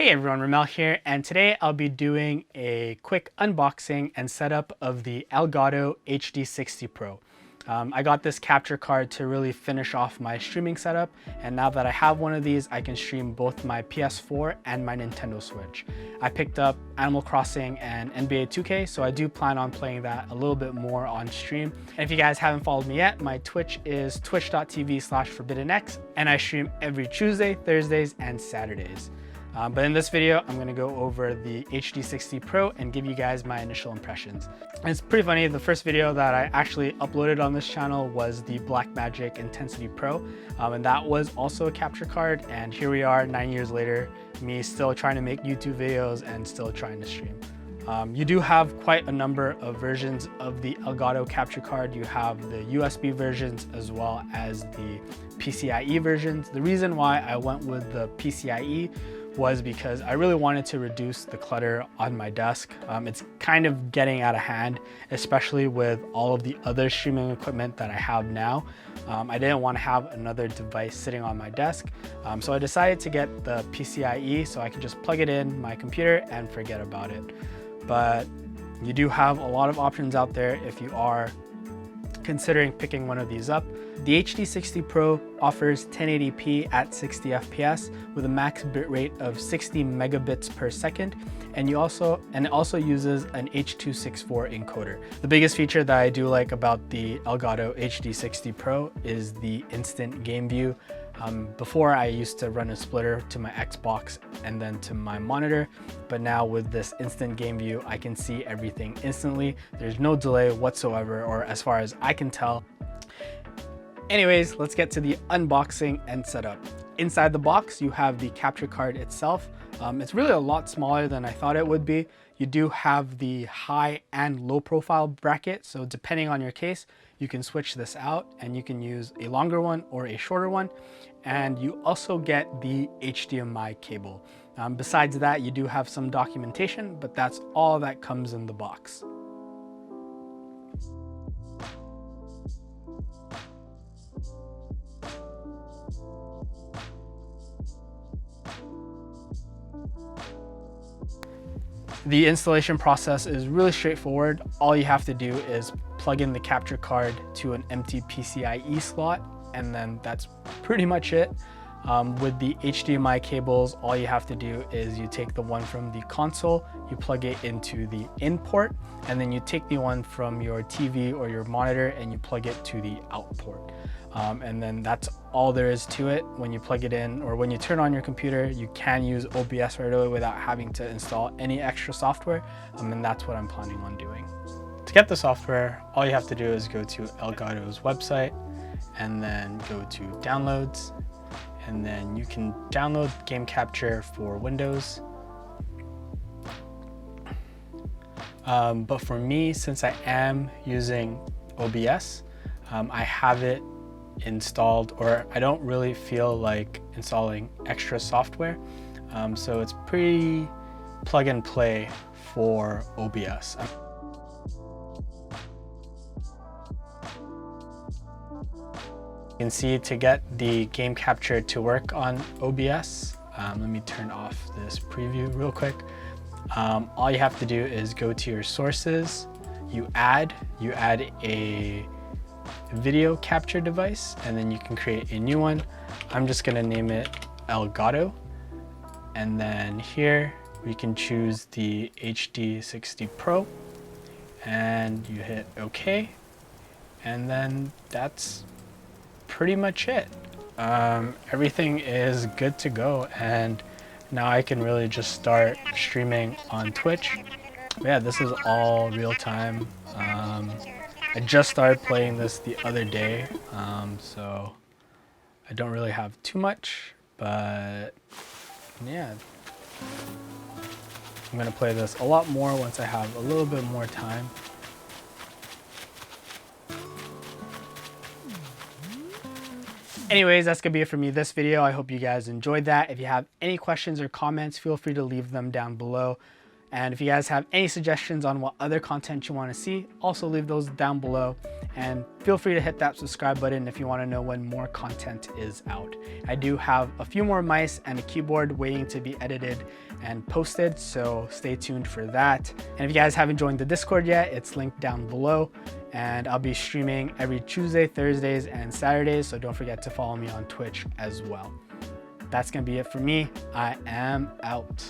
Hey everyone, Ramel here, and today I'll be doing a quick unboxing and setup of the Elgato HD60 Pro. I got this capture card to really finish off my streaming setup, and now that I have one of these, I can stream both my PS4 and my Nintendo Switch. I picked up Animal Crossing and NBA 2K, so I do plan on playing that a little bit more on stream. And if you guys haven't followed me yet, my Twitch is twitch.tv/forbiddenx, and I stream every Tuesday, Thursdays, and Saturdays. But in this video, I'm gonna go over the HD60 Pro and give you guys my initial impressions. And it's pretty funny, the first video that I actually uploaded on this channel was the Blackmagic Intensity Pro, and that was also a capture card, and here we are 9 years later, me still trying to make YouTube videos and still trying to stream. You do have quite a number of versions of the Elgato capture card. You have the USB versions as well as the PCIe versions. The reason why I went with the PCIe was because I really wanted to reduce the clutter on my desk. It's kind of getting out of hand, especially with all of the other streaming equipment that I have now. I didn't want to have another device sitting on my desk, so I decided to get the PCIe so I could just plug it in my computer and forget about it. But you do have a lot of options out there if you are considering picking one of these up. The HD60 Pro offers 1080p at 60 FPS with a max bitrate of 60 megabits per second, and it also uses an H.264 encoder. The biggest feature that I do like about the Elgato HD60 Pro is the instant game view. Before I used to run a splitter to my Xbox and then to my monitor, but now with this instant game view, I can see everything instantly. There's no delay whatsoever, or as far as I can tell. Anyways, let's get to the unboxing and setup. Inside the box, you have the capture card itself. It's really a lot smaller than I thought it would be. You do have the high and low profile bracket, so depending on your case, you can switch this out and you can use a longer one or a shorter one. And you also get the HDMI cable. Besides that, you do have some documentation, but that's all that comes in the box. The installation process is really straightforward. All you have to do is plug in the capture card to an empty PCIe slot, and then that's pretty much it. With the HDMI cables, all you have to do is you take the one from the console, you plug it into the in port, and then you take the one from your TV or your monitor and you plug it to the out port. And then that's all there is to it. When you plug it in, or when you turn on your computer, you can use OBS right away without having to install any extra software, and that's what I'm planning on doing. To get the software, all you have to do is go to Elgato's website and then go to downloads, and then you can download Game Capture for Windows. But for me, since I am using OBS, I have it installed, or I don't really feel like installing extra software. So it's pretty plug and play for OBS. You can see, to get the game capture to work on OBS, let me turn off this preview real quick. All you have to do is go to your sources, you add a video capture device, and then you can create a new one. I'm just gonna name it Elgato, and then here we can choose the HD60 Pro, and you hit OK, and then that's pretty much it. Everything is good to go, and now I can really just start streaming on Twitch. But yeah, this is all real time. I just started playing this the other day, so I don't really have too much, but yeah. I'm gonna play this a lot more once I have a little bit more time. Anyways, that's gonna be it for me this video. I hope you guys enjoyed that. If you have any questions or comments, feel free to leave them down below. And if you guys have any suggestions on what other content you want to see, also leave those down below. and feel free to hit that subscribe button if you want to know when more content is out. I do have a few more mice and a keyboard waiting to be edited and posted, so stay tuned for that. And if you guys haven't joined the Discord yet, it's linked down below, and I'll be streaming every Tuesday, Thursdays, and Saturdays, so don't forget to follow me on Twitch as well. That's gonna be it for me. I am out.